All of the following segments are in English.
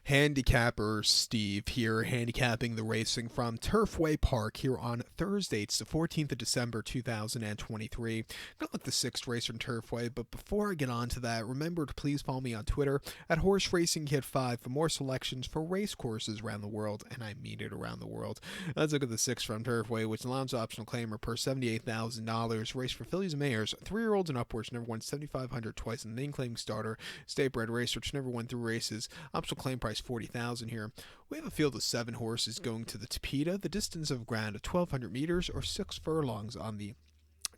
Handicapper Steve here, handicapping the racing from Turfway Park here on Thursday. It's the 14th of December 2023. Gonna look the sixth race from Turfway, but before I get on to that, remember to please follow me on Twitter at Horse Racing Kid 5 for more selections for race courses around the world, and I mean it around the world. Let's look at the sixth from Turfway, which allows optional claimer per $78,000. Race for fillies and mares, 3-year-olds and upwards, never won 7,500 twice in the name claim starter. State bred race, which never won through races. Optional claim price 40,000 here. We have a field of 7 horses going to the Tapeta, the distance of ground of 1,200 meters or 6 furlongs on the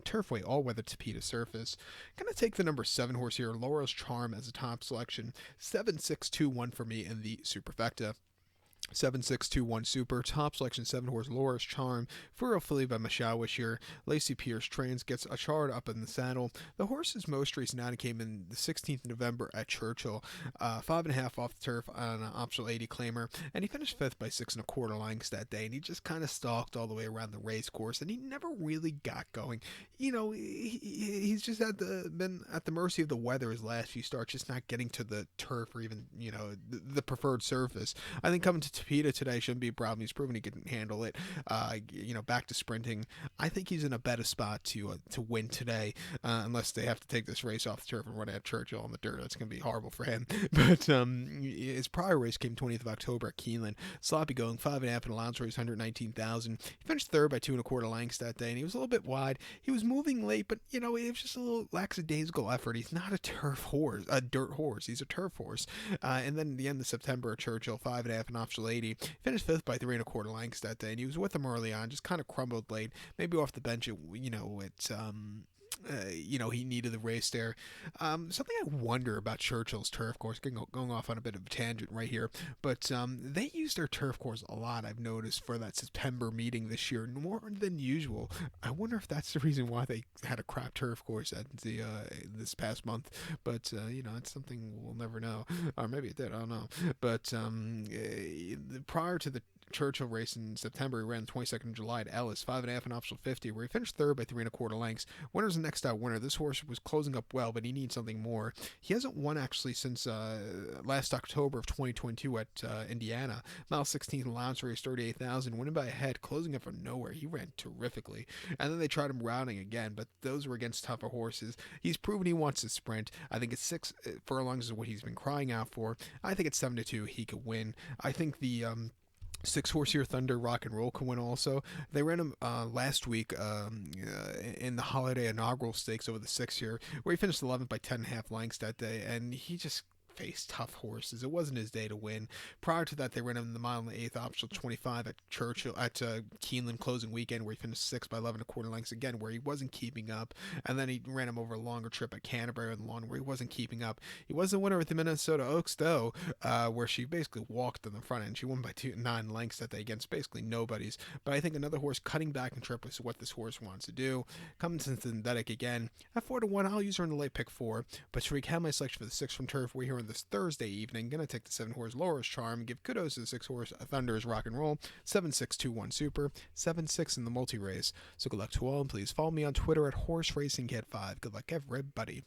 Turfway all-weather Tapeta surface. Gonna take the number 7 horse here, Laura's Charm, as a top selection. 7-6-2-1 for me in the superfecta. 7621 Super, top selection 7 horse Laura's Charm, Furrow filly by Mashawish here. Lacey Pierce trains, gets a chard up in the saddle. The horse's most recent outing came in the 16th of November at Churchill, 5.5 off the turf on an optional 80 claimer, and he finished 5th by 6.25 lengths that day, and he just kind of stalked all the way around the race course, and he never really got going. You know, he's just been at the mercy of the weather his last few starts, just not getting to the turf or even, the preferred surface. I think coming to Tapeta today shouldn't be a problem. He's proven he can handle it. Back to sprinting. I think he's in a better spot to win today, unless they have to take this race off the turf and run at Churchill on the dirt. That's going to be horrible for him. But his prior race came 20th of October at Keeneland. Sloppy going, 5.5 in allowance race, 119,000. He finished 3rd by 2.25 lengths that day, and he was a little bit wide. He was moving late, but it was just a little lackadaisical effort. He's not a turf horse, a dirt horse. He's a turf horse. And then at the end of September at Churchill, 5.5 in optional 80. Finished 5th by 3.25 lengths that day, and he was with them early on, just kind of crumbled late. Maybe off the bench, he needed the race there. Something I wonder about Churchill's turf course, going off on a bit of a tangent right here, but they use their turf course a lot, I've noticed, for that September meeting this year, more than usual. I wonder if that's the reason why they had a crap turf course at this past month, but it's something we'll never know, or maybe it did, I don't know. But prior to the Churchill race in September, he ran the 22nd of July at Ellis, 5.5 in optional 50, where he finished 3rd by 3.25 lengths. Winner's the next out winner. This horse was closing up well, but he needs something more. He hasn't won actually since last October of 2022 at Indiana. Mile 16th allowance race, 38,000, winning by a head, closing up from nowhere. He ran terrifically. And then they tried him routing again, but those were against tougher horses. He's proven he wants to sprint. I think it's 6 furlongs is what he's been crying out for. I think it's 7-2 he could win. I think the 6 horse here, Thunder Rock and Roll, can win also. They ran him last week in the Holiday Inaugural Stakes over the 6 here, where he finished 11th by 10.5 lengths that day, and he just faced tough horses. It wasn't his day to win. Prior to that, they ran him in the mile and the 8th optional 25 at Churchill at Keeneland closing weekend, where he finished 6th by 11.25 lengths again, where he wasn't keeping up. And then he ran him over a longer trip at Canterbury on the lawn, where he wasn't keeping up. He was the winner with the Minnesota Oaks, though, where she basically walked in the front end. She won by 9 lengths that day against basically nobody's. But I think another horse cutting back in trip is what this horse wants to do. Coming to Synthetic again at 4-1. I'll use her in the late pick 4. But to recap my selection for the 6 from Turf, we're here on this Thursday evening. Gonna take the 7 horse Laura's Charm, give kudos to the 6 horse Thunder's Rock and Roll, 7-6-2-1 Super, 7-6 in the multi race. So good luck to all, and please follow me on Twitter at Horse Racing Kid 5. Good luck, everybody.